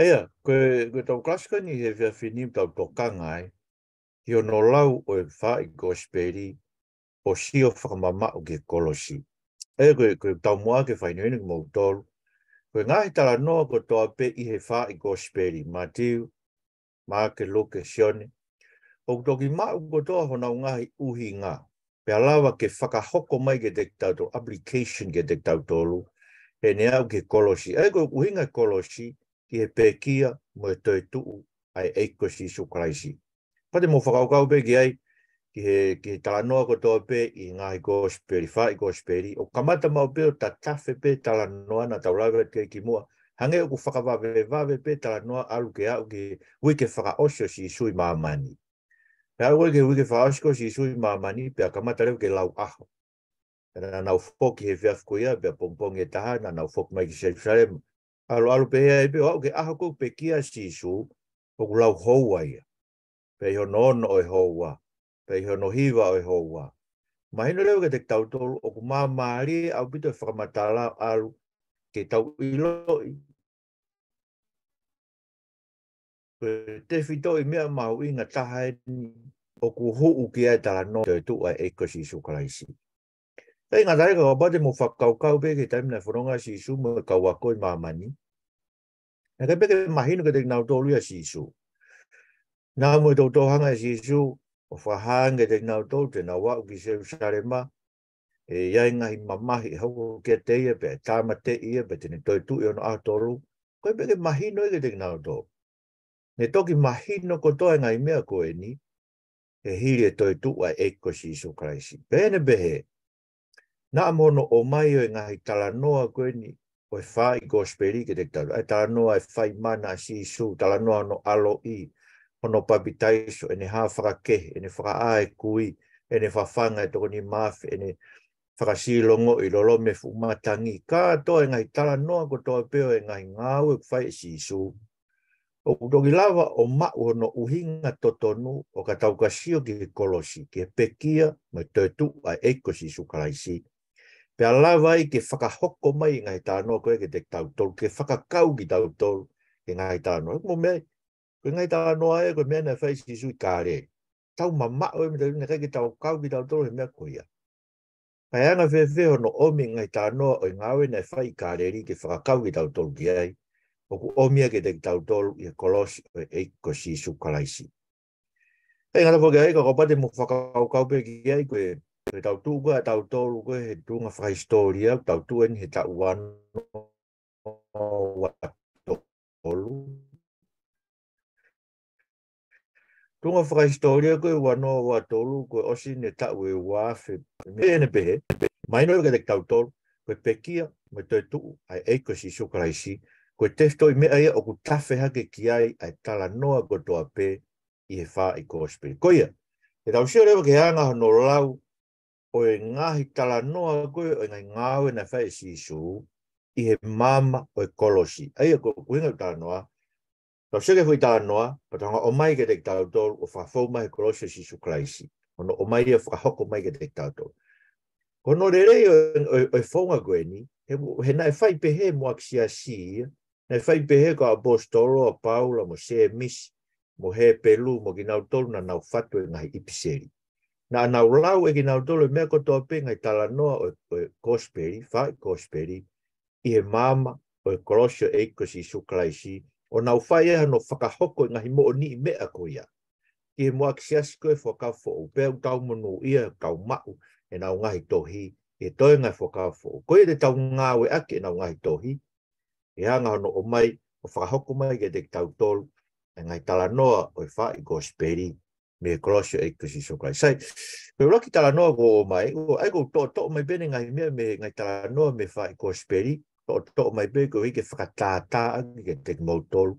Aia, koe tau klasika ni he vea whinim tau tokanga ai. Hi o no lau o e Faa'i Kosipeli o si o whakamama o ke Kolosi. Koe tau mua ke whainoini ki mau tolu. Koe ngahi tala noa ko toa pe i he Faa'i Kosipeli. Matiu, maa ke loke sione. O toki mau ko toa hona ngahi uhi ngā. Pea lawa ke whakahoko mai ke te tau application ke te tau tolu. He ne au ke Kolosi. Koe uhinga Kolosi ki he pēkia mo e toi tuu ai eikosi sukaraisi. Pate mo whakaukau pe ki ai ki he talanoa ko toa pe i ngahi Kosipeli, Faa'i Kosipeli. O kamata mau pe o ta tafe pe talanoa na taulawe te ki mua. Hange o ku whakawawe pe talanoa alu ke au ki wike whakaosio si sui maamani. Pea wike whakaosio si sui maamani pea kamata leo ke lau aho. Na nau whoki he whiafkoia pea pompongi e taha na nau whoki mai ki Jerusalem. Alu pe hea e pe o ke aho kou pe kia si su o ku lau houa ia. Pe ho nono o e houa. Pe ho no hiwa o e houa. Mahino leo ke te tau tolu o ku maari au pito e whakamatala alu ke tau iloi. Te whito i mea mahu inga taha e ni o ku huu ki ai tala no te tu ai ekosi sukaraisi. Ei ngā tae ka wapate mo whakaukau pe ke taimina whanonga si su mo ka wako i maamani. E ka peke mahino ke te nau tolu ia si su. Nā mo i tau tohanga si su o whahanga te nau tolu te nau wau ki Jerusalema. E iai ngahi mamahi hau ke te ia pe tāma te ia pe tene toi tu i ono a tolu. Koe peke mahino e ke te nau tolu. Ne toki mahino ko toa ngai mea koe ni. E hiri e toi tu ai ekosi sukaraisi. Pene behe. Nā mono o mai o ngahi talanoa koe ni. O e Faa'i Kosipeli ke te tau. Ai talanoa e whai mana si su. Talanoa no alo i. Ono papitaiso. Ene haa whakakehe. Ene whaka e kui. Ene whawhanga e toko ni mafi. Ene whakasilongo i lolo me fumatangi. Ka toa ngahi talanoa ko toa peo e ngahi ngāu e whai si su. O kutoki lava o mau no uhinga totonu o ka taukasio ki Kolosi. Ki pekia me tōtu ai ekosi sukaraisi. Pea lava i ke whakahoko mai ngai tānoa koe ke te tautolu. Ke whakakau ki tautolu ke ngai tānoa. Mo mea, koe ngai tānoa e koe mea na whai si sui kāre. Tau mamao e me te kai ke taukau ki tautolu he mea koia. Pai anga whewheho no omi ngai tānoa o ngāwe na whai kāreri ke whakakau ki tautolu ki ai. O ku omia ke te tautolu i Kolosi o ekosi sukaraisi. Hei ngata whoke ai ka kopate mo whakaukau pe ki ai koe tautu koe a tautolu koe he tunga whakahistoria tautu eni he tauano watolu. Tunga whakahistoria koe wano watolu koe osi ne tau e wafe. Mene pehe, maino ke te tautolu koe pekia me toi tuu ai ekosi sukaraisi. Koe tefto i mea ia o ku tawhe hake ki ai ai tala noa ko toa pe i he Faa'i Kosipeli. Koia, e tau sio rewa ke hanga hono lau o e ngahi tala noa koe o e ngai ngāwe na whai si su i he maama o e Kolosi. Aia ko kuinga tala noa. Tau sio ke hui tala noa, patanga o mai ke te tau tolu o whawhau mai Kolosi si su kraisi. Ono o mai ia whakahoko mai ke te tau tolu. Kono rerei o e whaunga koe ni, he nai whai pehe mo aksia si ia. Nei whai pehe ko apostolo a Paula mo se misi, mo he pelu mo ki nau tolu na nau whatu e ngahi ipiseri. Na nau lau e ki nau tolu e mea kotoa pe ngai tala noa o Kosipeli, Faa'i Kosipeli, i he maama o e Kolosi o ekosi sukaraisi, o nau whai e hano whakahoko e ngahi mo o ni mea koia. Ki he moa kisiasi koe whakafo o pēu tau monu ia kau mau e nau ngahi tohi, e toi ngai whakafo. Koe te tau ngāwe ake e nau ngahi tohi, e hanga hono o mai, o whakahoko mai ke te tau tolu, e ngai tala noa o e Faa'i Kosipeli, me Kolosi o ekosi sukaraisi. Sai, koe roki tala noa ko o mai, ai ko to mai bene ngai mea me ngai tala noa me Faa'i Kosipeli, to mai bene ko hike whakatātā ke te mautolu,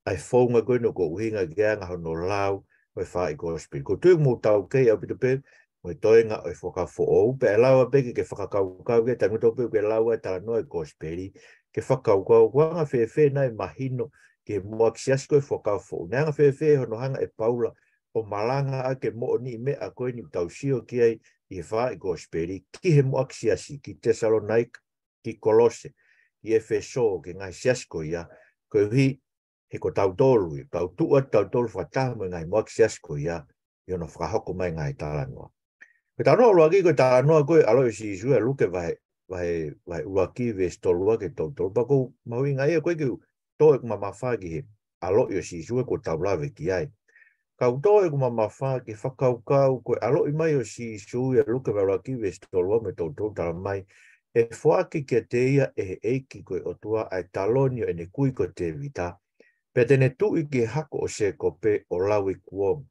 ai whaunga koe no ko uhinga ki hanga hono lau o e Faa'i Kosipeli. Ko tui mo tau kei au pito pe, mo e toenga o e whakafo o, pe e laua peke ke whakakaukau ke, tangu tō pe ke laua e tala noa e Kosipeli, ke whakaukau, wanga whewhe nai mahino, ke mua kisiasi koe whakafo. Neanga whewhe hono hanga e Paula, o malanga ake mo ni mea koe ni tausio ki ai i Faa'i Kosipeli, ki he mua kisiasi, ki Tesalonaika, ki Kolosi, ki Efeso, ki ngai siasko ia, koe hi, he ko tau tolu, tau tua tau tolu whataha mo ngai moak sias ko ia, i ono whakahoko mai ngai tala noa. Ko tā noa luaki ko tā noa koe alo i si isua luke vai uaki ve stolua ke tau tolu, pako maui ngai e koe ki toe kuma mawhaki he alo i si isua ko tau lawe ki ai. Kau toe kuma mawha ki whakaukau koe alo i mai o si isua luke vai uaki ve stolua me tau tolu tala mai, e whaaki ke te ia e eiki koe o tua ai talonio e ne kui ko te vita. Pe tene tui ki hako o se ko pe o lawi kuom.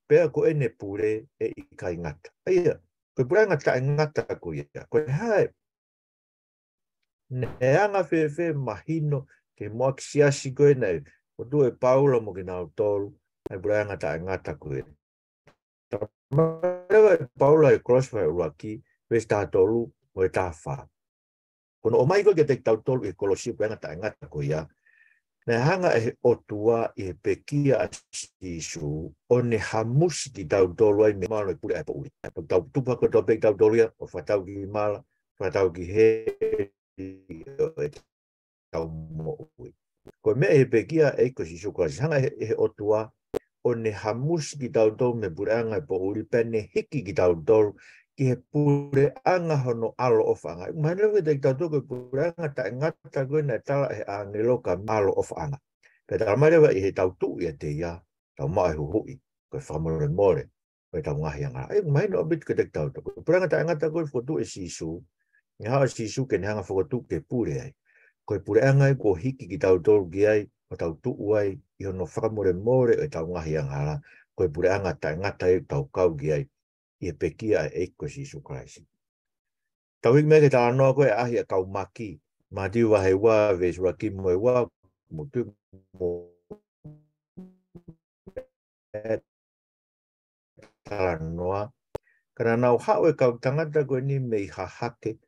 Pea ko ene pure e i kai ngata. Aia, koe pure ngata e ngata ko ia. Koe hae, ne anga whewhe mahino ke moa ki siasi koe nei. O tu e paula mo ki nao tolu, ai pure ngata e ngata ko ia. Marewa e paula e crossfire uaki, wes tā tolu mo e tā wha. Kono o mai koe ke te tau tolu e Kolosi pure ngata e ngata ko ia. Ne hanga e otua i he pekia a sisu o ne hamusi ki tau tolu ai me malo e pule ai pauri. Tau tupa ko tau pek tau tolu ia o whatau ki mala, whatau ki he e tau mo ui. Ko mea he pekia e ko sisu ko hanga e otua o ne hamusi ki tau tolu me pule anga e pauri pene hiki ki tau tolu ki he pure anga hono alo of anga. Mana we te tau ko pure anga ta ngata ko na tala e angelo ka alo of anga. Pe ta mai we he tau tu ia te ia tau mai hu hui ko famore more ko tau ngahi anga. Ai mai no bit ko te tau ko pure anga ta ngata ko fotu e sisu. Ni ha sisu ke hanga fotu ke pure ai. Ko pure anga ko hiki ki tau tolu ki ai ko tau tu ai i hono famore more e tau ngahi anga. Ko pure anga ta ngata e tau kau ki ai. I pekia e ko Jesu Christ. Tau ik meke tā noa koe ahi a kau maki, ma diu wahe wā vesu raki mo e wā, mo tu mo tā noa. Kana nau hao e kau tangata koe ni mei hahake,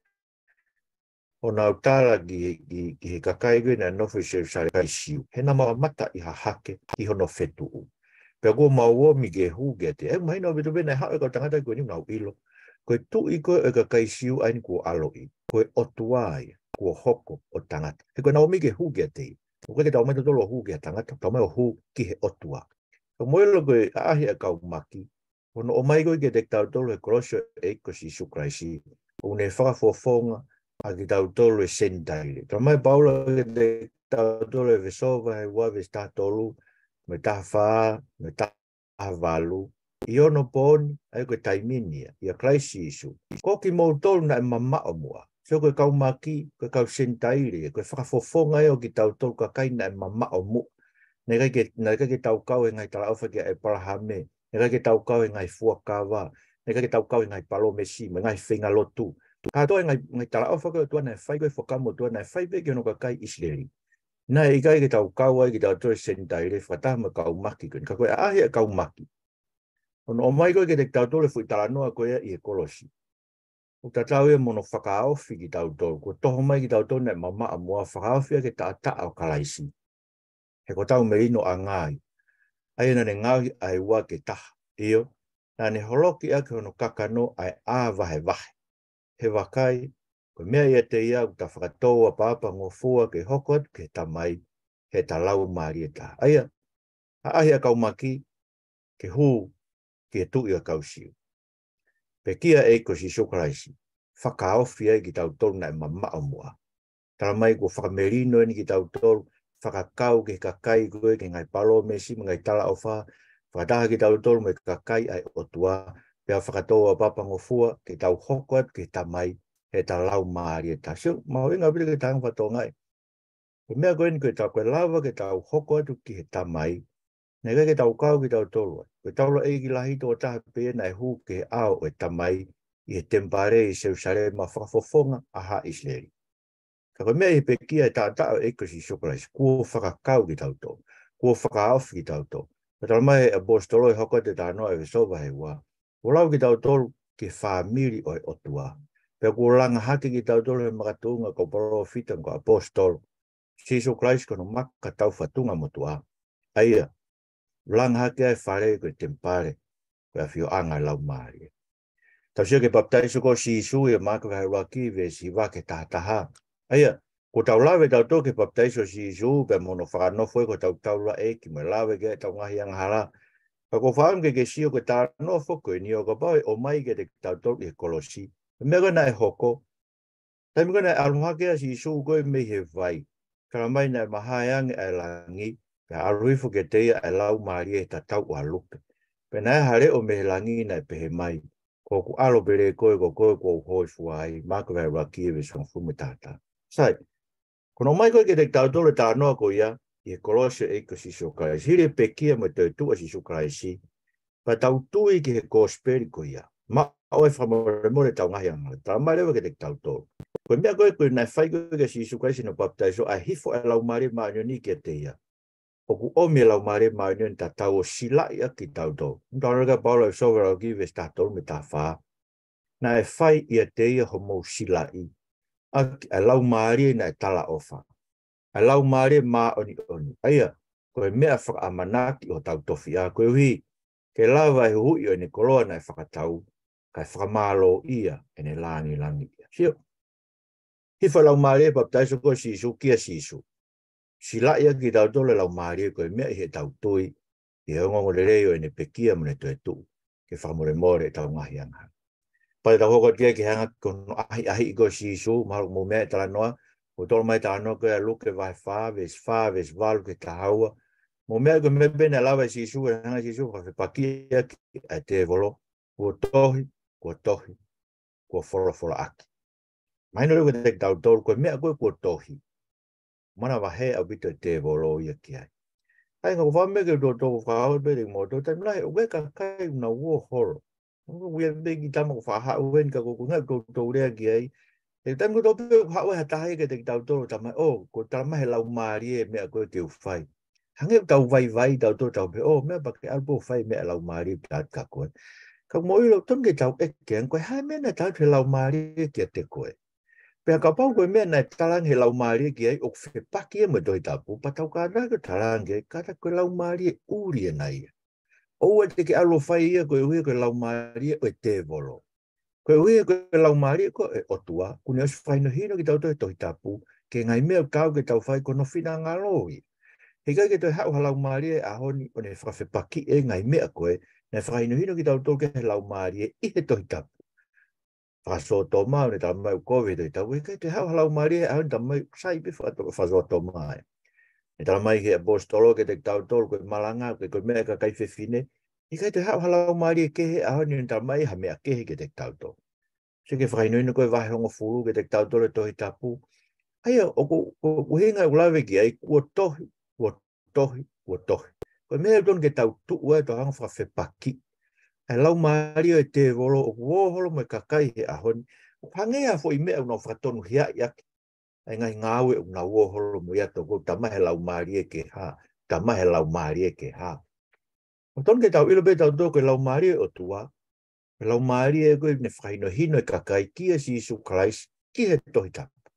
o nau tāla ki he kakai koe na nofu sare kai siu. He na mawa mata i hahake, i hono fetu u. Pea ko maua mi ke hu ke te. E mai no bitu bena hao e kau tangata koe ni nau ilo. Koe tu i koe e ka kai siu aini ko alo i. Koe otuai, ko hoko o tangata. He koe nau mi ke hu ke te. Koe ke tau mai tolo hu ke tangata. Tau mai o hu ki he otua. Ko moelo koe ahi a kau maki. Kono o mai koe ke te tau tolo e Kolosi e ko Jesu Christ. O ne whakafofonga a ki tau tolo e sentaile. Tau mai paula ke te tau tolo e vesova e waves tā tolu. Me tā whaa, me tā walu. I ono pōni, ai koe taiminia, i a Christ Jesu. Koki mou tolu na e mamao mua. So koe kau maki, koe kau sentaire, koe whakafofonga e o ki tau tolu ka kai na e mamao mua. Nei kai ke tau kau e ngai tala ofa ki e palahame, nei kai ke tau kau e ngai fuakawa, nei kai ke tau kau e ngai palomesi, me ngai whenga lotu. Kato e ngai tala ofa koe tuana e whai koe whakamo tuana e whai pe ki ono ka kai Israeli. Nai i kai ke tau kau ai ki tau tolu sentaire, whakatama kau maki koe, ka koe ahi e kau maki. Ono o mai koe ke te tau tole fui tala noa koe i e Kolosi. O ta tau e mono whakaofi ki tau tolu. Ko toho mai ki tau tolu ne mama a mua whakaofi ke ta ata o kalaisi. He ko tau me ino a ngai. Ai na ne ngai ai ua ke taha. Io. Na ne holoki ake ono kakano ai a vahe vahe. He wakai. Ko mea ia te ia uta whakatoa papa ngofua ke hokot ke tamai. He ta lau maari e taha. Aia. Ahi a kaumaki. Ke huu. Ki e tu i a kausiu. Pe kia e ko Jesu Christ. Whakaofi ai ki tau tolu na e mamao mua. Tara mai ko whakamerino ni ki tau tolu. Whakakau ke kakai koe ke ngai palo mesi ngai tala o wha. Whakataha ki tau tolu me kakai ai otua. Pea whakatoa papa ngofua ke tau hokoat ke tamai. He ta lau maari e ta. Sio, mau inga pili ke tanga whatongai. Ko mea koe ni koe tau koe lava ke tau hokoat ki he tamai. Nei kai ke tau kau ki tau tolu. Koe taulo e ki lahi tō taha pēna e hu ke ao e tamai i he tempare i Jerusalema whakafofonga a ha Israeli. Ka koe mea i pekia e tātao e kosi Jesu kua whakakau ki tau tō. Kua whakaofi ki tau tō. Ka tau mai e apostolo e hoko te tānoa e vesova he wā. Kua lau ki tau tolu ke whaamiri o e otua. Pea kua langa hake ki tau tolu e makatunga ko profita ko apostolo. Jesu Christ kono maka tau whatunga motua. Aia. Lang hake ai whare koe tempare, koe a whio anga lau maari. Tau sia ke baptaiso ko si isu e maka vai waki ve si wake tahataha. Aia, Ko tau lawe tau tō ke baptaiso si Isu, pe mono whakanofo e ko tau tau la e ki me lawe ke tau ngahi ang hala. Pa ko whaam ke sio ke tā nofo koe ni o ka pau o mai ke te tau tō i Kolosi. Me koe na e hoko. Tai me koe na e aluhake a si Isu koe me he vai. Kara mai na e mahaiangi e langi. Pe aruifo ke teia e lau maari e ta tau a lupe. Pe na e hare o me he langi na e pehe mai. Ko ku alo bere koe ko hoi fuai. Mako vei raki e visu fume tata. Sai. Kono mai koe ke te tautore tā noa ko ia, i Kolosi e kasi sukaraisi. Hire pekia me te tua si sukaraisi. Pa tautui ki he Kosipeli ko ia. Ma oe whamore more tau ngahi anga. Tā mai rewa ke te tautore. Koe mea koe nai whai koe ke si sukaraisi no baptaiso, a hifo e lau maari maanyoni ki te ia. Oku omi lau maari maanyoni ta tau o silai a ki tautore. Mtauranga paula e sovera o kiwe stator me ta whaa. Na e whai ia te ia homo silai. A lau maari na e tala ofa. A lau maari maa oni. Aia, koe mea whakamanaki o tau tofi a koe hui. Ke lawa e hui o ne koloa na e whakatau. Kai whakamalo ia e ne langi ia. Sio. Hifa lau maari e baptaiso koe si Isu kia si Isu. Sila ia ki tau tole lau maari koe mea i he tau tui. I he ongongo le reo e ne pekia mune to e tu. Ke whamore more e tau ngahi anga. Pai tau hoko tia ki hanga kono ahi koe si Isu. Maru mo mea e tala noa. Ko tolo mai tā anō koe a luke vai whāwes walu ke tā haua. Mo mea koe me bene lawa si Isu, e hanga si Isu, whawhi pakia ki a te volo, kua tohi, kua whora aki. Maino reu ke te tau tolu, koe mea koe kua tohi. Mana wahe au bito te volo ia ki ai. Ai ngā whame ke tō tō whāua bere mō tō, tai mlahe, ue ka kai una ua horo. Ue begi tama ko whaha uen ka koko ngai tō rea ki ai. E tai mo tope hawe hatahe ke te tau toro tamai ko tama he lau maari e mea koe te uwhai. Hange tau vai tau toro tau pe mea pake alpo whai mea lau maari tat ka koe. Ka mo ilo ton ke tau eke an koe hai mea na tau he lau maari ki a te koe. Pea ka pau koe mea na talang he lau maari ki ai o whi paki e me doi tapu pa tau ka raka talang e kata koe lau maari e uri e nai. O e te ke alo whai ia koe ui koe lau maari e te volo. Koe ui koe lau maari ko e otua, kune osu whaino hino ki tau toi tohi tapu, ke ngai mea kau ke tau whai kono whina ngā loi. He kai ke toi hau ha lau maari e ahoni o ne whawhepaki e ngai mea koe, ne whaino hino ki tau toi ke he lau maari e i he tohi tapu. Whaso tō mau ne tau mai ukowe toi tau, he kai toi hau ha lau maari e ahoni tau mai sai bifu ato whaso tō mai. Ne tau mai ke apostolo ke te tau tō koe malanga, koe mea ka kai whiwhine, i kai te hau halau maari e kehe ahoni ni tau mai ha mea kehe ke te tauto. Se ke whainoina koe wahe hongo furu ke te tauto le tohi tapu. Aia, o ko hinga ulawe ki ai, kua tohi. Koe mea ton ke tau tua e to hanga whawhepaki. E lau maari o e te volo, o kuoholo me kakai he ahoni. O hangea fo i mea unau whakatonu hia iaki. Ai ngai ngāwe unau uoholo mo iato ko tamahe lau maari e ke ha. Tamahe lau maari e ke ha. O ton ke tau ilo be tau tō koe lau maari o tua, lau maari e koe ne whaino hino e kakai kia si Isu Christ ki he tohi tapu.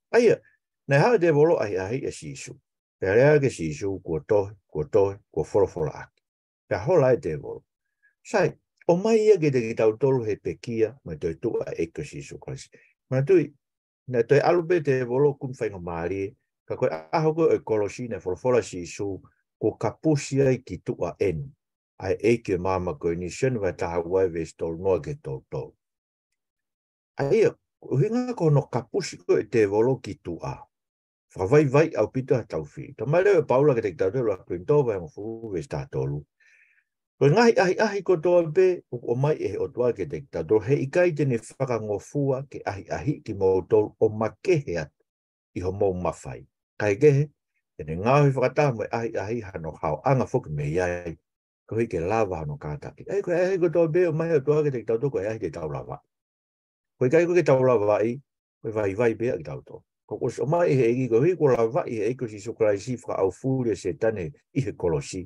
Aia, nei hawa te volo ahi e si Isu. Pea rea ke si Isu kua tohi, kua whora aki. Pea hola e te volo. Sai, o mai ia ke te ki tau tolu he pekia, mai toi tua e ko si Isu Christ. Mana tui, nei toi alupe te volo kum whainga maari, ka koe aho koe e Kolosi ne whora si Isu, ko kapusi ai ki tua enu. Ai eke maama koe ni senu vai taha wai ves tol noa ke tol tol. Ai uhinga ko no kapusi koe te volo ki tu a. Whawai au pito ha tau whi. Ta mai lewe paula ke te tau a koe ntowa e mawhu ves taha tolu. Koe ngahi ahi ko toa be o mai e o toa ke te tau he ikai tene whakangofua ke ahi ki mou tol o makehe atu i ho mou mawhai. Kai kehe, ene ngāhui whakataha mo ahi hano hao anga whuki me iai. Ko hike lava no kātaki. Ei koe ahi ko tō beo mai o tō ke te tau tō koe ahi te tau lava. Koe kai koe ke tau lava i, koe vai bea ki tau tō. Ko kos o mai he egi koe hui ko lava i he eiko si sukaraisi whaka au fūria se tane i he Kolosi.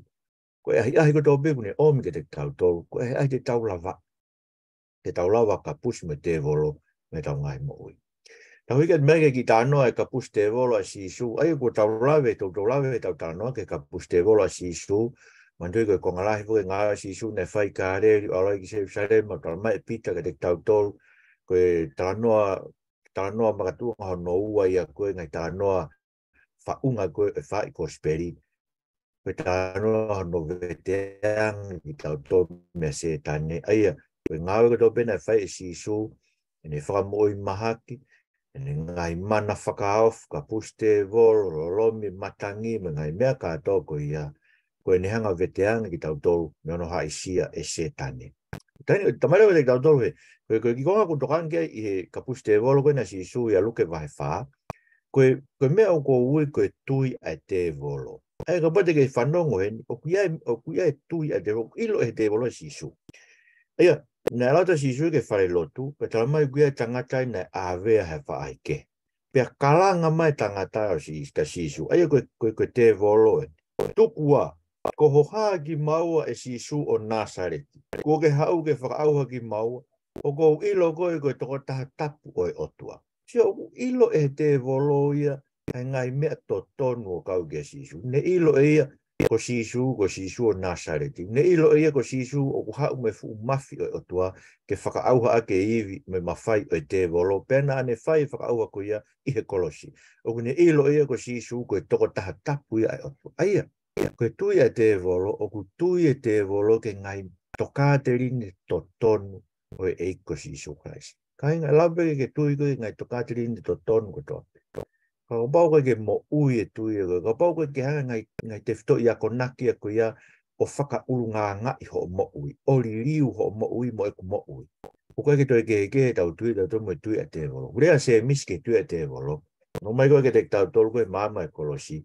Koe ahi ko tō beo kune omi ke te tau tō, koe ahi te tau lava. Te tau lava ka pusi me te volo me tau ngai mo ui. Tau hike mege ki tānoa e ka pusi te volo a si Isu. Ai ko tau lawe, tau tau tānoa ke ka pusi te volo a si Isu. Mandui koe kongalahi fuke ngā si Isu ne whai kāre, alai ki se whare, ma tala mai pita ke te tau tolu, koe tānoa talanoa makatua Hano ua ia koe ngai talanoa whaunga koe Faa'i Kosipeli. Koe talanoa Hano veteang i tau tō mea se tane. Aia, koe ngāwe koe tō pena whai e sisu, ene whakamoi mahaki, ene ngai mana whakaof, ka puste vol, lolomi, matangi, me ngai mea kātō koe ia. Koe ne hanga veteang i tau tō me ono haisia e se tane. Tani, tamare o te tau tō he, koe ki konga kutokan kia i he ka puste vol koe na sisu ia luke vahe whaa, koe mea o ko ui koe tui a te volo. Ai ka pate kei whanongo he, o kuia e tui a te volo, ilo e te volo sisu. Ia, nā rata sisu ke whare lotu, pe talamai kuia tangatai na āwea he whaaike. Pea kalanga mai tangatai o sisu. Ai koe te volo e. Tukua, ko hoha ki maua e sisu o Nasareti. Ko ke hau ke whakaauha ki maua, o ko ilo koe toko taha tapu o e otua. Sia o ilo e te volo ia, ai ngai mea to tonu o kau ke sisu. Ne ilo e ia ko sisu o Nasareti. Ne ilo e ia ko sisu o hau me fu mafi o e otua, ke whakaauha ake iwi me mawhai o e te volo. Pena ane whai whakaauha ko ia i he Kolosi. O ne ilo e ia ko sisu ko toko taha tapu ia e otua. Aia. Koe tui e te volo, o ku tui e te volo ke ngai toka te rini to tonu o e eiko sisu Christ. Ka inga lape ke tui koe ngai toka te rini to tonu ko toa. Ka pau koe ke mo ui e tui e koe. Ka pau koe ke hanga ngai te fito i a konaki a koe ia o whaka uru ngā ngai ho o mo ui. O li riu ho o mo ui mo e ku mo ui. O koe ke toi ke tau tui mo e tui e te volo. Urea se mis ke tui e te volo. No mai koe ke te tau tolu koe maama e Kolosi.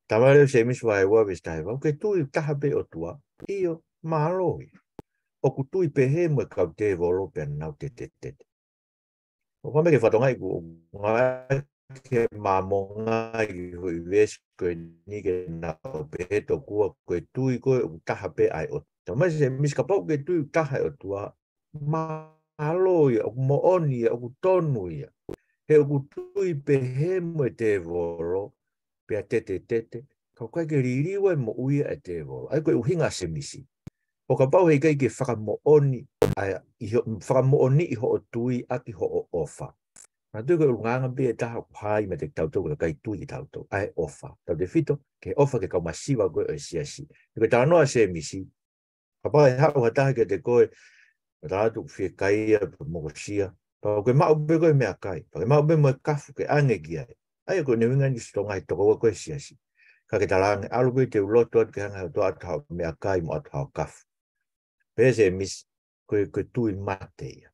Tamare se mis vai wa vistai va ke tu taha pe o tua io malo o ku tu pe he mo ka te volo pe na te o come ke fatonga ku nga ke mamonga i ves ko ni ke na pe to ku ko tu ko taha pe ai o tamare se mis ka pau ke tu taha o tua malo o mo oni o tonu ia he o ku tu pe he mo te volo pea tete, ka koe ke ririwa mo uia e te volo. Ai koe uhinga se misi. O ka pau hei kai ke whakamooni, whakamooni i ho o tui aki ho o ofa. Nā tui koe unganga bea taha pai me te tautau kai tui i tautau. Ai ofa. Tau te fito, ke ofa ke kau masiwa koe o siasi. Koe tā noa se misi. Ka pau hei hau hataha ke te koe, rātu whia kaia, mokosia. Pau koe mau be koe mea kai. Pau koe mau be moe kafu ke ange ki ai. Ai koe nevinga ni stonga i toko koe siasi. Ka ke talange, alu koe te uloto atu ke hanga o toa atahau mea kai mo atahau kafu. Pese mis, koe tui mate ia.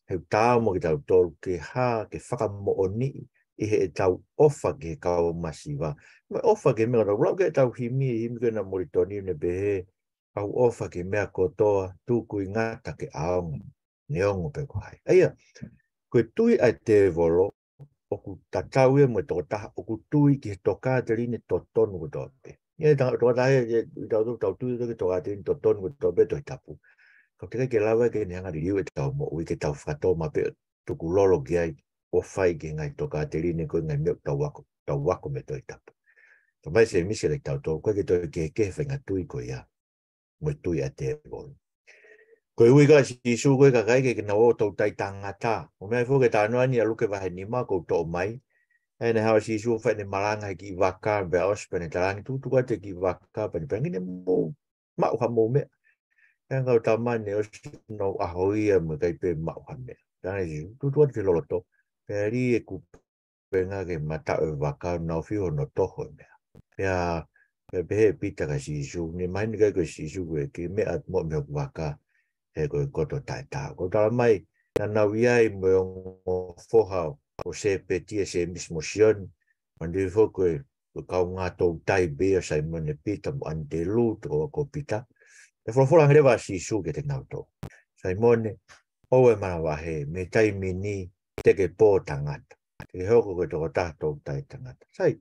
Heu tāo mo ki tau tolu ke hā, ke whakamo o ni, i he tau ofa ke kau masiwa. Me ofa ke mea, rau ke tau himi koe na moritoni ne behe, au ofa ke mea kotoa, tūku i ngata ke aongo, neongo pe kohai. Eia, koe tui ai te volo, o ku tatau e mo toko taha, o ku tui ki he toka te rini to tonu ko tope. Ia toka taha e tau tui ke toka te rini to tonu ko tope to i tapu. Kau te ke lawa ke ni hanga ririu e tau mo ui ke tau whakato ma pe tuku lolo ki ai o whai ke ngai toka te rini ko ngai meo tau wako me to i tapu. Ka mai se misi le tau tō, koe ke toi ke whenga tui ko ia, mo tui a te volo. Koe ui ka si su koe ka kai ke na o tau tai tangata. O mea fo ke tānoa ni a luke wahe ni ma kou tō mai. E ne hawa si su whai ne maranga ki waka be ospene tarangi tu tuka te ki waka pa ni pengi ne mou mau ha mou mea. E ngau tama ne o si no ahoia me kai pe mau ha mea. Tāne si tu tuka te loloto. Pe ri e ku penga ke mata o waka na o whio no toho mea. Pea pehe pita ka si su. Ni mai ni kai ko si su koe ki mea mo mea waka. E koe koto tai tā. Ko tala mai, na nau iai mo o whohau, o se petia se mismosioni, mandi fo koe kau ngā tau tai bea sai mone pita mo ante lu, toko ko pita. E wholofolang rewa si su ke te ngau tau. Sai mone, oe mana wahe, me tai mini, teke pō tangata. Te hoko koe toko tā tau tai tangata. Sai,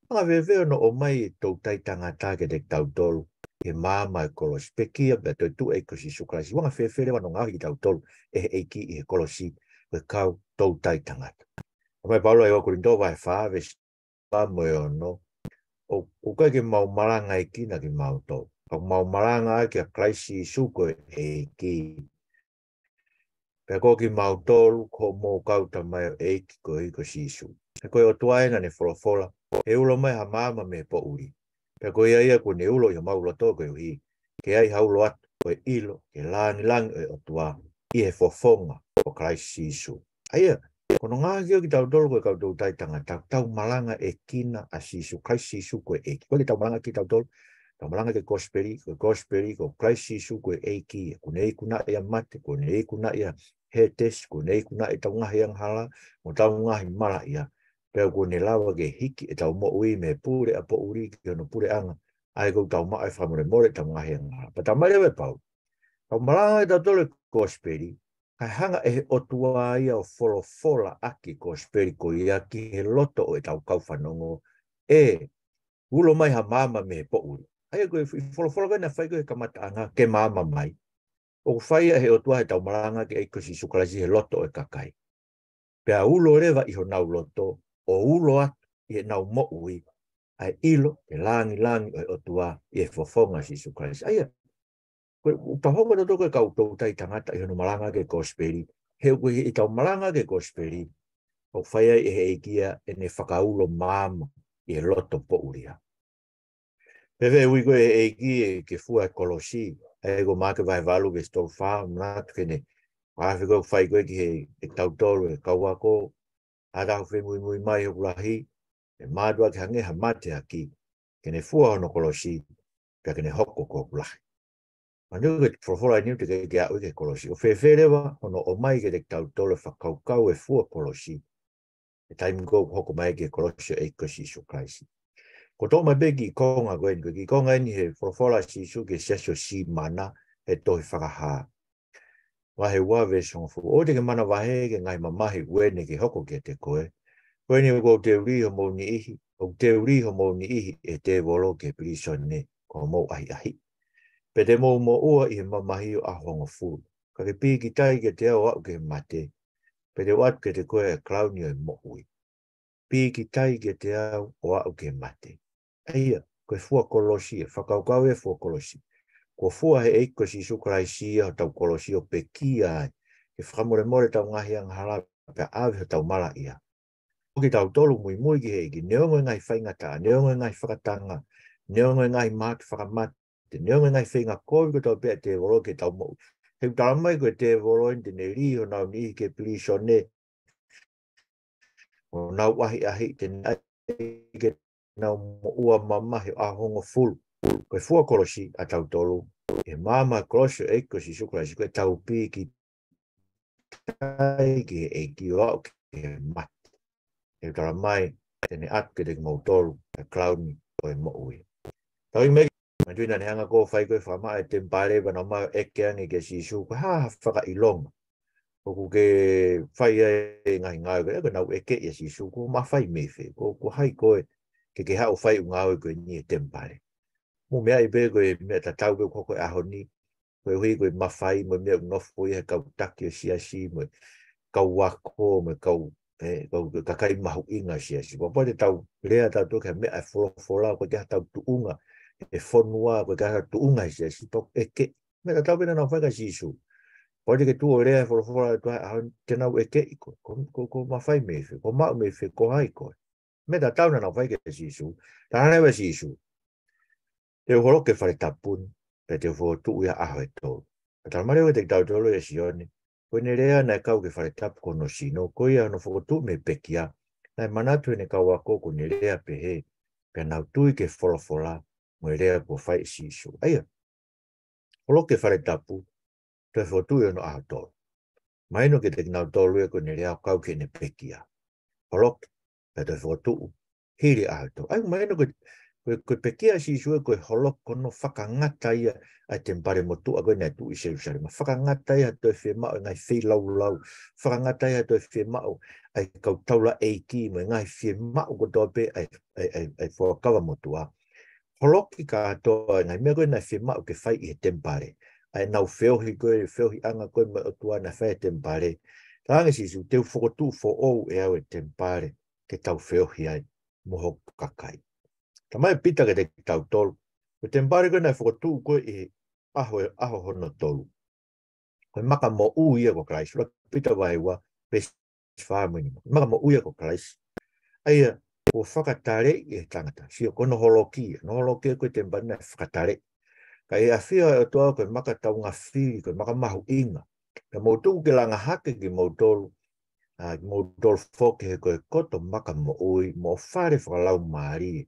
mga veveo no o mai tau tai tangata ke te tau tolu. E maama e Kolosi. Pekia pe toi tu e kosi sukrasi. Wanga whewhere wano ngahi ki tau tolu e eiki i he Kolosi pe kau tau tai tangata. Mai paulo e wakurinto vai whawe pa moe ono. O kai ke mau maranga e kina ki mau tau. Au mau maranga ki a kraisi suko e eiki. Pea ko ki mau tolu ko mo kauta mai eiki ko iko sisu. Pe koe o tuaena ne folofola, e ulo mai ha maama me po uri. Pe koe ia ko ne ulo ia maulo toko i hi. Ke ai haulo atu koe ilo, ke lani langi o tua, i he fofonga o Christ sisu. Aia, kono ngā kio ki tau tolu koe kau tau tai tangata, tau malanga e kina a sisu, Christ sisu koe eiki. Koe tau malanga ki tau tolu, tau malanga ke Kosipeli, ko Christ sisu koe eiki, ko nei kuna ia mate, ko nei kuna ia he tes, ko nei kuna e tau ngahi ang hala, mo tau ngahi mala ia. Pea ko ne lawa ke hiki e tau mo ui me pure a po uri ki ono pure anga, ai ko tau maa e whamore more tau ngahi ang hala. Pa tau mai lewe pau, tau malanga e tau tole Kosipeli, kai hanga e otua ia o folofola aki Kosipeli ko ia ki he loto o e tau kau whanongo, e ulo mai ha maama me po uri. Ai ko i folofola kai na whai ko e kamata anga ke maama mai. O whai he otua he tau malanga ke eiko si sukalasi he loto o e kakai. Pea ulo rewa i ho nau loto, o ulo atu i he nau mo ui, ai ilo e langi o e otua i he fofonga si sukalasi. Aia, upahonga to toko e kau tau tai tangata i hono malanga ke Kosipeli, he ui i tau malanga ke Kosipeli, o whai e he eikia e ne whakaulo maama i he loto po uria. Pewe ui koe e eiki ke fua Kolosi, e go make vai valu ke stol wha, mnatu kene, Graphe ko whai koe ki he tau tolu e kauako, ata whi mui mai o kulahi, e mādua ki hange ha mate haki, kene fua hono Kolosi, pia kene hoko ko kulahi. Manu ke profola niu te ke au ke Kolosi, o whewherewa hono o mai ke te tau tolu whakaukau e fua Kolosi, e taimi ko hoko mai ke Kolosi e kosi su Christ. Ko tō mai beki i konga koen, ki konga ni he profola sisu ke sesio si mana e tohi whakahaa. Wahe wawe songfu. O te ke mana wahe ke ngai mamahi wene ke hoko ke te koe. Koe ni ko te uri ho mou ni ihi. O te uri ho mou ni ihi e te wolo ke Lesoni ko mou ahi ahi. Pe te mou mo ua i he mamahi o ahonga furu. Ka ke pi ki tai ke te au au ke mate. Pe te watu ke te koe e klauni o mo ui. Pi ki tai ke te au o au ke mate. Eia, koe fua Kolosi e whakaukau e fua Kolosi. Ko fua he eiko si sukaraisi o tau Kolosi o pekia ai. Ke whamore more tau ngahi ang hala pe awe tau mala ia. Oki tau tolu mui ki heiki, neongo ngai whaingata, neongo ngai whakatanga, neongo ngai matu whakamate, neongo ngai whainga koi ko tau pia te wolo ke tau mou. Heu taramai ko te wolo in te ne riho nau ni ke Lesoni, o nau wahi ahi te nai ke nau mo ua mamahi a hongo fulu. Koe fua Kolosi a tau tolu, e maama Kolosi eiko si sukaraisi koe tau pi ki tai ki e ki o au ke mate. E tara mai, tene atu ke te mau tolu, e klauni o e mo ui. Tau i meki, mantuina ne hanga ko whai koe whama e tempare, wana mai eke angi ke si su, koe haa whaka ilonga. Ko ke whai e ngai ngāu koe, eko nau eke e si su, ko ma whai mewhi, ko hai koe, ke hao whai ungāu koe ni e tempare. Mo mea i pe koe mea ta tau koe koko e aho ni, koe hui koe mawhai, mo mea unofo koe he kau taki o siasi, mo kau wako, mo kau kakai mahu inga siasi. Mo poe te tau rea tau toke mea e wholofola, koe kia tau tuunga, e whonua, koe kia tuunga siasi, tok eke, mea ta tau pena nau whaika sisu. Poe te ke tuo rea e wholofola, te nau eke i koe, ko mawhai mewhi, ko mau mewhi, ko hai koe. Mea ta tau na nau whaika sisu, ta hanewa sisu. Te horo ke whare tapuni, pe te who tuu ia aho e tō. Ka tala mareo te tau tolo e sione, koe ne rea nei kau ke whare tapu kono sino, koe ia no whoko tuu me pekia, nei manatu e ne kau ako ko ne rea pe he, pe nau tui ke wholofola, mo e rea ko whai sisu. Aia, horo ke whare tapu, te who tuu ia no aho tō. Maino ke te nau tolo e ko ne rea kau ke ne pekia. Horo, pe te who tuu, hiri aho tō. Ai, maino ke koe pekia si sue koe holoko no whakangata ia ai te mpare motua koe nei tu i Jerusalem. Whakangata ia toi whi mao ngai whi lau. Whakangata ia toi whi mao ai kau taula eiki mo ngai whi mao ko tō pe ai whakawa motua. Holoki ka atoa ngai mea koe nei whi mao ke whai i he tempare. Ai nau wheohi anga koe mo otua na whai tempare. Tāngi si su teu whokotu fo ou e au e tempare ke tau wheohi ai moho kakai. Ta mai pita ke te tau tolu. Ko te mbare koe nei whakotū koe i aho hono tolu. Koe maka mo uu ia ko Christ. pita vai wa pe whaamini. Maka mo uia ko Kolosi. Aia, o whakatare I tangata. Sio kono holokia. No holokia koe te mbana whakatare. Ka e awhia o toa koe maka taunga whiri, koe maka mahu inga. Ka mautuku ke langa hake ki mautolu. Mautolu whoke he koe koto maka mo ui, mo whare whakalau maari.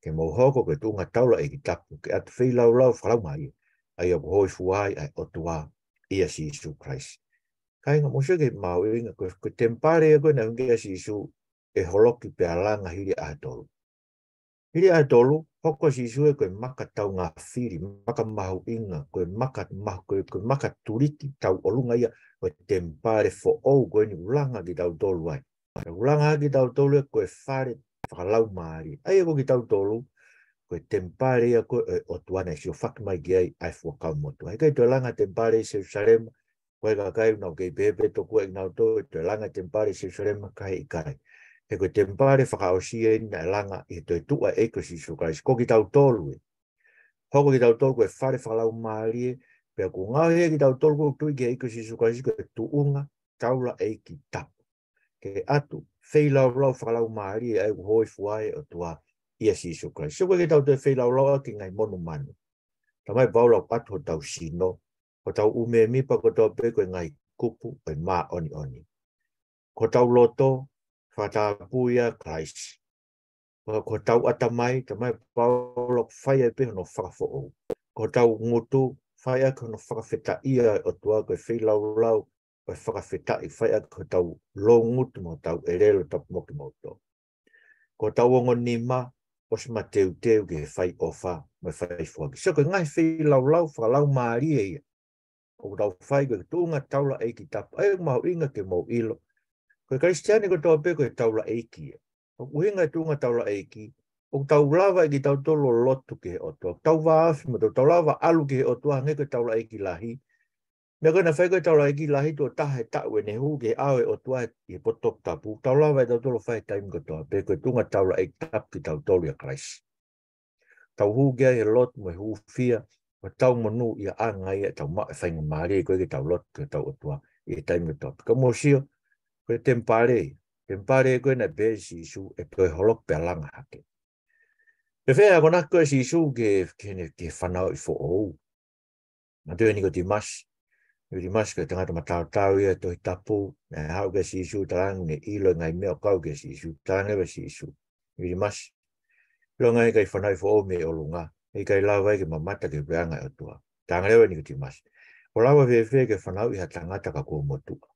Ke mauhoko koe tunga taula e ki tapu. Ke atu whilau lau whakalau maari. Ai o hoi fuai ai otua ia si Isu Christ. Kai nga mosio ke mau inga koe tempare koe na hungia si Isu e holoki pe alanga hiri a tolu. Hiri a tolu, hoko si Isu e koe maka tau ngā whiri, maka mahu inga, koe maka turiti tau olunga ia, koe tempare fo ou koe ni ulanga ki tau tolu ai. Ulanga ki tau tolu e koe whare whakalau maari. Ai e ko ki tau tolu, koe tempare ia koe o tuana si o whakmai ki ai fuakau motu. Ai kai to langa tempare se Jerusalem, koe ka kai unau kei pepe to koe nau to, to langa tempare se Jerusalem kai I kai. He koe tempare whakaosia ina langa I to tua e ko si Isu Christ. Ko ki tau tolu e. Hoko ki tau tolu koe whare whakalau maari e, pia ko ngau he ki tau tolu koe tui ki e ko si Isu Christ koe tuunga taula e ki tapu. Ke atu, wheilau lau whakalau maari e ai hoi fuai o tua ia si Isu Christ. So koe ki tau te wheilau lau ki ngai monu manu. Tamai paulau atu ho tau sino, ho tau ume mipa ko tau pe koe ngai kupu koe mā oni oni. Ko tau loto, whatapuia Christ. Ko tau atamai, tamai paulau whai ai pe hono whakafo ou. Ko tau ngutu, whai ai hono whakawheta ia o tua koe wheilau lau, koe whakawheta I whai ai ko tau lo ngutu mo tau e relo tapu moki mauto. Ko tau ongo nima, o se mateu teu ke whai ofa, mai whai fuaki. So koe ngai wheilau lau, whakalau maari e ia. O tau whai koe tuunga taula e ki tapu. Ai mau inga ke mau ilo. Koe Kristiani ko tau pe koe taula e ki. O uhinga tuunga taula e ki. O tau lava e ki tau tolo lotu ke o tua. Tau waafi mo tau lava alu ke o tua. Nge koe taula e ki lahi. Mea koe na whai koe taula e ki lahi tua tahe tau e ne hu ke awe o tua I potok tapu. Tau lava e tau tolo whai taim ko tua. Pe koe tuunga taula e ki tapu ki tau tolo ia Christ. Tau hu kia e lot mo e hu fia. O tau manu ia anga ia tau maa whainga maari koe ki tau lot ke tau o tua. I taim ko tua. Ka mo sio. Koe tempare. Tempare koe na pe si Isu e koe holok pe alanga hake. Pe whea kona koe si Isu ke whanau I fo ou. Ma tue ni ko ti mas. Ko ti mas koe tangata matau tau ia tohi tapu. Me hau ke si Isu tarangu ne ilo ngai meo kau ke si Isu. Tarangewa si Isu. Ko ti mas. Lo ngai kai whanau I fo ou me olunga. E kai lawa ke mamata ke peanga o tua. Tarangewa ni ko ti mas. Ko lawa whewhe ke whanau I ha tangata ka kua motua.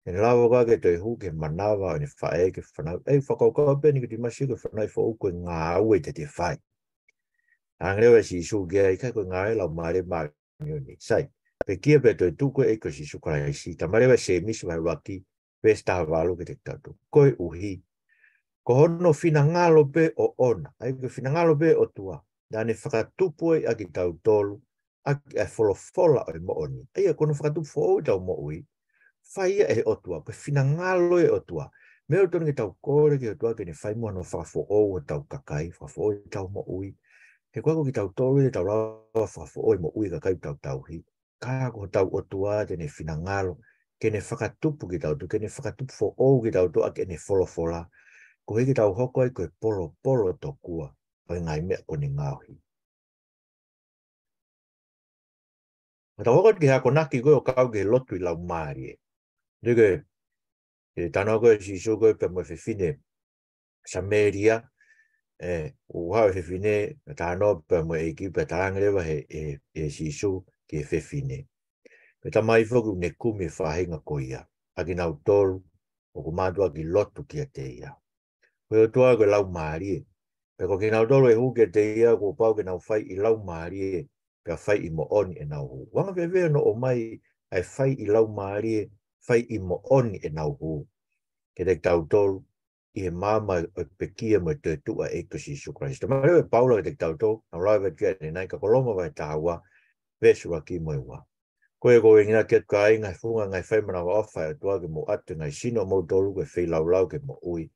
E lawa ka ke toi hu ke manawa o ni whae ke whanau. E whakaukau pe ni ko ti masi ke whanau I fo ou koe ngā ue te te whae. Tarangewa si Isu ke ai kai koe ngā e lau maare maa ni sai. Pe kia pe toi tuku e ko si Isu Christ. Tamarewa se misu hai waki. Pe staha walu ke te tatu. Koe uhi. Ko hono whina ngalo pe o ona. Ai ko whina ngalo pe o tua. Nane whakatupu e aki tau tolu. Aki e wholofola o mo oni. Ai kono whakatupu o tau mo ui. Whaia e o tua. Ko whina ngalo e o tua. Meo tonu ke tau kore ke o tua ke ne whai moano whakafo o tau kakai. Whakafo o tau mo ui. He kwa ko ki tau tolu e tau lawa whakafo o mo ui kakai tau tauhi. Kā ko tau o tua te ne whina ngalo. Ke ne whakatupu ki tau tu. Ke ne whakatupu fo o ki tau tu a ke ne wholofola. Ko hiki tau hoko ai koe polo to kua. Pai ngai mea o ni ngauhi. Ma tau hoko ki hako naki koe o kau ke lotu I lau maari e. Nike, tano koe si iso koe pe mo whiwhine Sameria. O hao whiwhine, tano pe mo eki pe tarangarewa he si iso ki whiwhine. Pe tamai whoku ne kumi whahinga ko ia. Aki nau tolu, o kumadua ki lotu ki a te ia. Koe o tua koe lau maari e. Pe ko ki nau tolo e hu ke te ia ko pau ke nau whai I lau maari e. Pe whai I mo oni e nau hu. Wanga pewe no o mai ai whai I lau maari e. Whai I mo oni e nau hu. Ke te tau tolo. I he maama o pekia mo te tua e ko si Isu Christ. Ma rewe Paula ke te tau tolo. Na raiwa kia ne nai ka koloma vai tahawa. Vesua ki mo e wa. Koe ko e ngina ke ka inga funga ngai whai mana wa ofa e tua ke mo atu ngai sino mo tolu ke whi lau ke mo ui.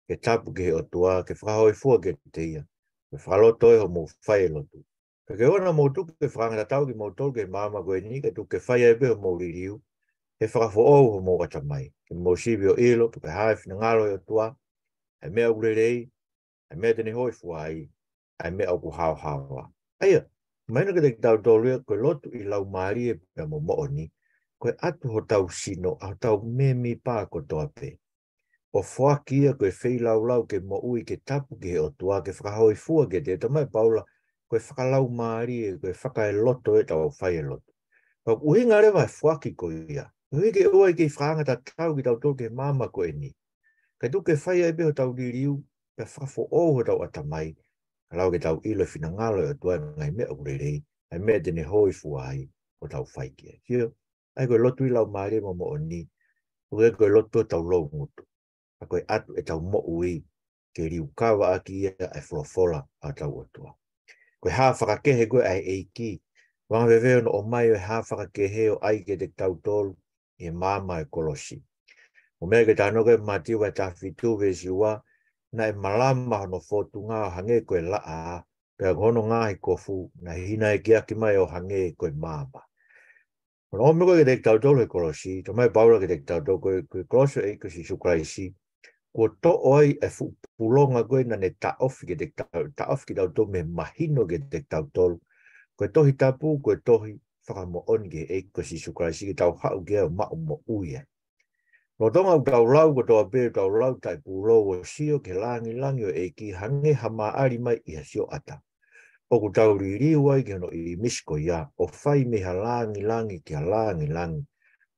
Ke tapu ke o tua, ke whakahoi fua ke te ia. Ke whaloto e ho mo whai lotu. Ke ona mo tuku ke whangata tau ki mo tolu ke maama koe ni, ke tu ke whai e pe ho mo ririu. He whakafo o mo kata mai. Ke mo sibi o ilo, ke hae whina ngalo o tua, ai mea urerei, ai mea tene hoi fuai, ai mea o ku hao haoa. Aia, maina ke te tau tōlea, koe lotu I lau maari e pia mo mooni, koe atu ho tau sino, a tau memi pā ko toa pe. O whakia koe whei lau ke mo ui ke tapu ke o tua, ke whakahoi fua ke te tamai paula, koe whakalau maari e, koe whaka e loto e tau whai e loto. Pau uhinga rewa e whaki ko ia. Uhi ke ua ke whanga ta tau ki tau tō ke mama ko e ni. Kai tu ke whai e beho tau diriu, pe whakafo o ho tau atamai, ka lau ke tau ilo whina ngalo e o tua ngai mea urerei, ai mea tene hoi fuai o tau whai ke. Hio, ai koe lotu I lau maari mo mo o ni, uhe koe lotu tau lou ngutu. A koe atu e tau mo ui, ke riu kawa aki ia e wholofola a tau atua. Koe haa whakakehe koe ai eiki, wanga veveo no o mai e haa whakakehe o ai ke te tau tolu, e maama e Kolosi. O mea ke tāno koe mātiu e tāwhitu vesi ua, na e malama hono fōtu ngā o hange koe laa, pēr hono ngā hi kofu, na hina e kia ki mai o hange koe maama. Kono o mea koe ke te tau tolu e Kolosi, to mai paula ke te tau tolu koe Kolosi e ikosi sukraisi, ko to oi e fu pulonga koe na ne ta ofi ke te ta ofi ke tau tolu me mahino ke te tau tolu, koe tohi tapu, koe tohi whakamo oni ke ikosi sukraisi ke tau hau ke au mao mo uia. No tonga u tau lau ko toa pēr tau lau tai pūlo o sio ke langi o eki hange hama ari mai I sio ata. O ku tau riri wai ke no I misko ia, o whai me ha langi ke langi.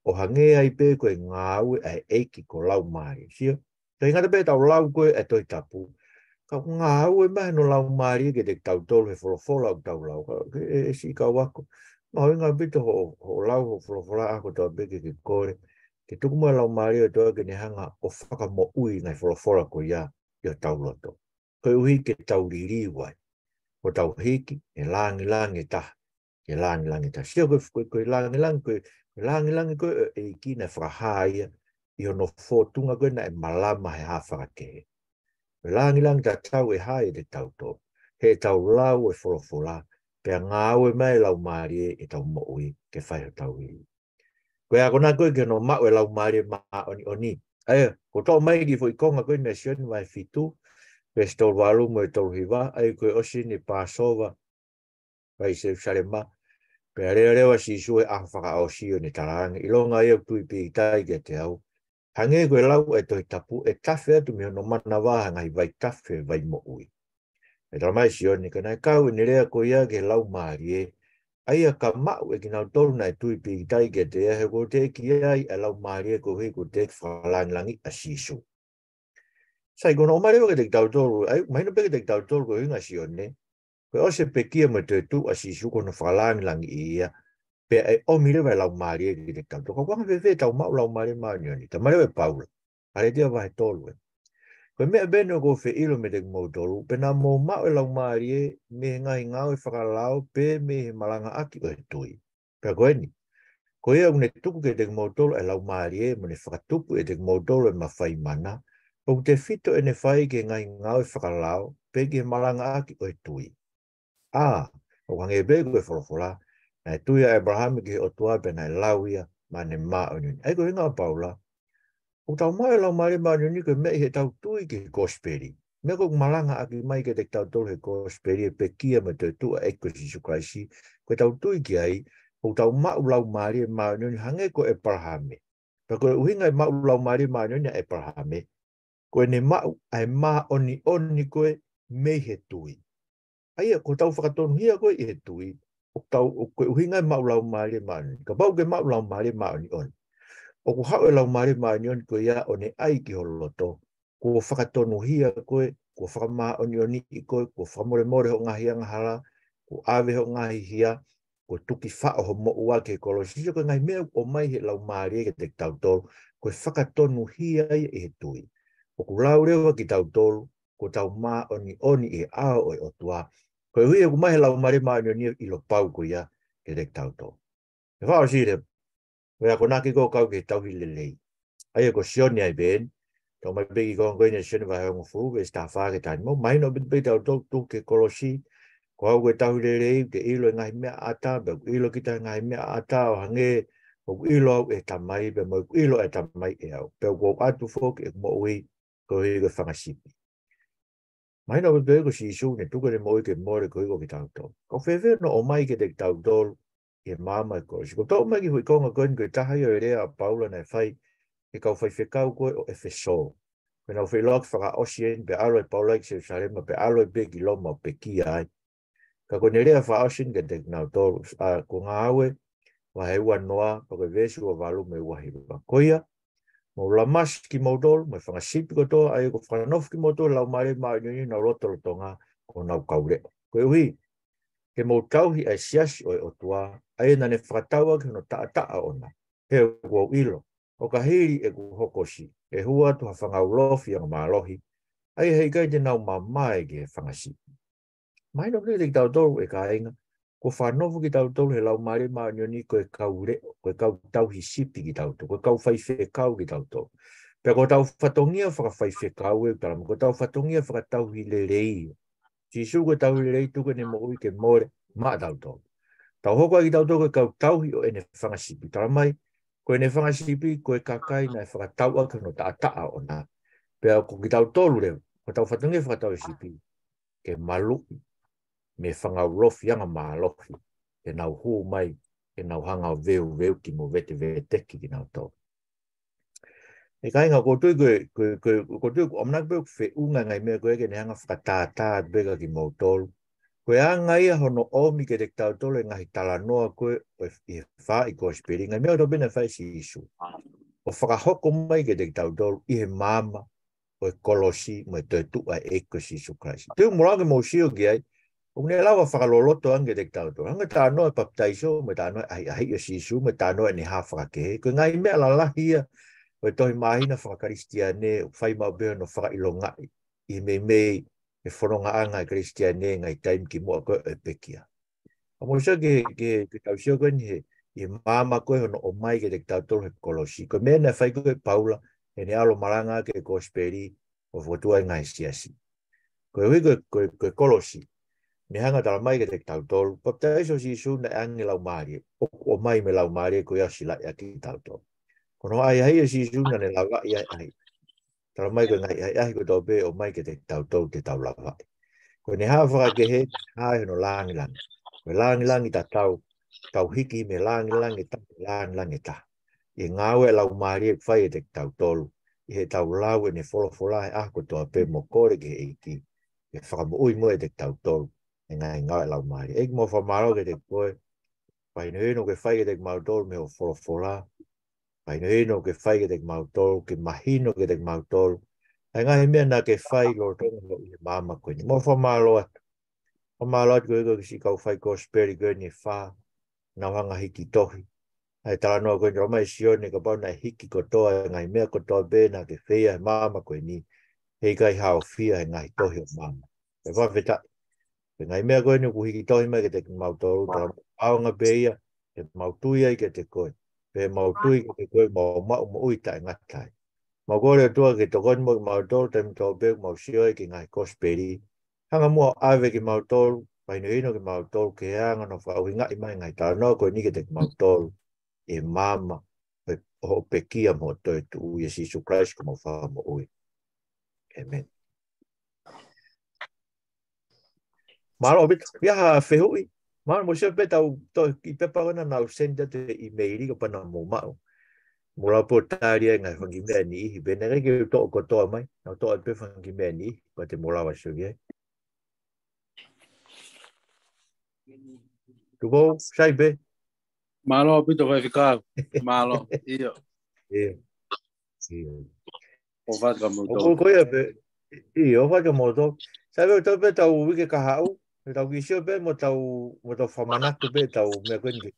O hange ai pē koe ngāue ai eki ko lau mai. Sio, te ingata pē tau lau koe e toi tapu. Ka ngāue mai no lau mai ke te tau tolu he wholofola u tau lau. E si ka wako. Ma inga bito ho lau ho wholofola ako toa pē ke kore. Ke tuku mua lau maari o toa ke ne hanga o whaka mo ui ngai wholofora ko ia I o tau loto. Koe uhi ke tau riri wai. O tau hiki, e langi taha. E langi taha. Sio koe langi koe e kina whakahaia I ono fōtunga koe na e malama he haa whakakehe. Koe langi ta tau e hae te tau tō. He tau lau e wholofora. Pea ngāwe mai lau maari e tau mo ui ke whai o tau iri. Koe ako nā koe ke no mau e lau maari maa oni. Aia, ko tō mai ki fo I konga koe me sioni mai fitu, pe stol walu mo e tolu hiwa, ai koe osi ni pāsova, pai se sare ma, pe rewa si sue a whaka o sio ni tarangi, ilonga ia tui pi tai ke te au. Hange koe lau e toi tapu, e tawhi atu me no mana waha ngai vai tawhi vai mo ui. E tala mai sioni, ka nai kau ni rea ko ia ke lau maari e, aia ka mau e ki nau tolu na e tui pi tai ke te he ko te ki ai e lau maari e ko hei ko te whalangi a sisu. Sai kono o mareo ke te tau tolu, ai maino pe ke te tau tolu ko hinga sione, ko o se pe kia me te tu a sisu kono whalangi ia, pe ai o mire vai lau maari e ki te tau tolu. Ko wanga pepe tau mau lau maari maunioni, ta mareo e paula, are tia vai tolu e. Koe mea beno ko whi ilo me te mōtolu, pe nā mō mau e lau maari e, me ngai ngau e whakalao, pe me he malanga aki o he tui. Pea koe ni, ko ia une tuku ke te mōtolu e lau maari e, mone whakatupu e te mōtolu e mawhai mana, o te fito e ne whai ke ngai ngau e whakalao, pe ke malanga aki o he tui. O hange be koe wholofola, na e tui a Abraham ke o tua pe na e lau ia, ma ne maa o nini. Ai ko hinga o paula, o tau mai lau mai maa ni koe mei he tau tui ke Kosipeli. Mea koe malanga aki mai ke te tau tolu he Kosipeli e pe kia me te tua e koe si sukraisi. Koe tau tui ki ai, o tau mau lau mai maa ni hange koe e parahame. Pa koe uhinga e mau lau mai maa ni e parahame. Koe ne mau ai maa oni koe mei he tui. Aia, ko tau whakatonu hia koe I he tui. O koe uhinga e mau lau mai maa ni. Ka bau ke mau lau mai maa ni oni. O ku hau e lau mare maanioni koe ia o ne ai ki holoto. Ko whakatonu hia koe, ko whakamaonioni I koe, ko whamore ho ngahi angahala, ko awe ho ngahi hia, ko tuki whao ho mo ua ke Kolosi. Ko ngai mea o mai he lau mare ke te tautolu, ko whakatonu hia I he tui. O ku lau rewa ki tautolu, ko tau maoni I ao o otua. Ko hui e ku mai he lau mare maanioni I lo pau ko ia ke te tautolu. E whao sire, Wea ko naki ko kau ke tauhi lelei. Aia ko sioni ai ben. Tau mai peki ko ngoi ne sioni vai hongo furu. Ve sta whaake tani mo. Mai no bit tau tau ke Kolosi. Ko au ke tauhi lelei. Ke ilo ngahi mea ata. Be ilo kita ngahi mea ata. O hange. o ilo e tamai be mo ilo e tamai e au pe go atu fok e mo ui ko i go fangasipi mai no be go si su ne tu ko mo ke mo ko go kitauto ko feve no o mai ke te tauto e mama ko si ko to mai ki ko nga kon ko ta ha yo re a paula na fai e ka fai fe ka ko o efeso pe no fe lok fa o sien be alo e paula ke se ma pe alo e be ki lo mo pe ki ai ka ko ne re fa o sien ke te na to a ko nga awe wa he wa noa ko vesu o valu me wa hi ba koia mo la mas ki mo dol me fa sipi ko to ai ko fa nof ki mo to la mare ma ni na roto tonga ko na kaure ko hui ke mo tau hi asias o tua ai na ne fratawa ke no ta ona he wo ilo o ka hiri e ku hokosi e hua to fa nga ulofi ang malohi ai he kai de na mama e ke fa sipi mai no ke tau do e ka inga ko fa novo ki tau tolu he lau mare ma ni ko e kaure ko e kau tau hi sipi ki tau to ko kau fai fe kau ki tau to pe ko tau fatongia fa fai fe kau e tala ko tau fatongia fa tau hi le rei si su ko tau hi rei tu ko ne mo ke more ma tau to tau hoko ki tau to ko kau tau hi o ene fanga sipi tala mai ko ene fanga sipi ko e kakai na fa tau a no ta ona pe ko ki tau tolu le ko tau fatongia fa tau sipi ke malu me whanga ulofi anga mālofi, e nau hū mai, e nau hanga veu ki mo vete teki ki nau tō. E kai ngā kōtui ko omnak beu whe unga ngai mea koe ke ne hanga whakatātā bega ki mo tōlu. Koe a ngai a hono omi ke te tau tōlu e ngahi tala noa koe i Faa'i Kosipeli, ngai mea o tō bina whai si isu. O whakahoko mai ke te tau tōlu i he maama, o e Kolosi, mo e tōtu a eko si Isu Kraisi. Tēu moranga mo sio ki ai, o ne lawa whakaloloto ange te tau tō. Hanga tā noa baptaiso, me tā noa ahi o sisu, me tā noa ni hā whakakehe. Ko ngai mea la lahia, o e tohi mahina whakaristiane, o whai mau beho no whakailonga i mei, e whanonga anga i kristiane, ngai taim ki mua koe e pekia. A mo sa ke tau sio koe ni he, i māma koe hono o mai ke te tau tō he Kolosi. Ko mea na whai koe Paula, e ne alo maranga ke Kosipeli, o whatua ngai siasi. Ko hui koe Kolosi, me hanga tala mai ke te tau tolu, baptaiso si su na angi lau maari, o mai me lau maari ko ia sila ia ki tau tolu. Kono ai ai si su na ne lau ai ai. Tala mai ko ngai ai ko tau be o mai ke te tau tolu te tau lau ai. Ko ne haa whaka ke he, haa no langi langi. Me langi langi ta tau hiki me langi langi ta. I ngawe lau maari e whai e te tau tolu. I he tau lau e ne whola he ako toa pe mo kore ke eiki. E whakamu ui mo e te tau tolu. E ngai lau maari. Eki mo whamaro ke te koe. Pai no eno ke whai ke te mautolu me o whola. Pai no eno ke whai ke te mautolu, ke mahino ke te mautolu. E ngai mea na ke whai lo tonga lo i māma koe. Mo whamaro atu. Whamaro atu koe koe si kau Faa'i Kosipeli koe ni whā. Nau hanga hiki tohi. Ai tala noa koe ni roma e sione ka pau na hiki kotoa. E ngai mea kotoa be na ke whea e māma koe ni. Hei kai hao fia e ngai tohi o māma. E whawheta. Ngai mea koe ni kuhiki tohi mai ke te mautolu, tala aonga beia, ke mautui ai ke te koe. Pe mautui ke te koe mau uita e ngatai. Mau kore atua ke tokoni mo ke mautolu, temi tau beu mau sioi ke ngai Kosipeli. Hanga mua ave ke mautolu, paino hino ke mautolu, ke hanga no whauhi ngai mai ngai tala noa koe ni ke te mautolu. E mama, o pekia mo toi tu ui, e Isu Kraisi ko mau wha mo ui. Amen. Malo bit ya fehui. Malo mo siya betau to ipepa ko na na send te email ko pa na mo mao. Mula po taria nga fangi meni benere ke to ko to mai. Na to pe fangi meni pa te mula wa siya. Tubo sai be. Malo bit ko ficar. Malo. Iyo. Iyo. O fat ka mo to. O ko ya be. Iyo fa ka mo to. Sabe to be tau wike ka hau. Tau ki sio be mo tau whamanaku be tau mea koe ni ke.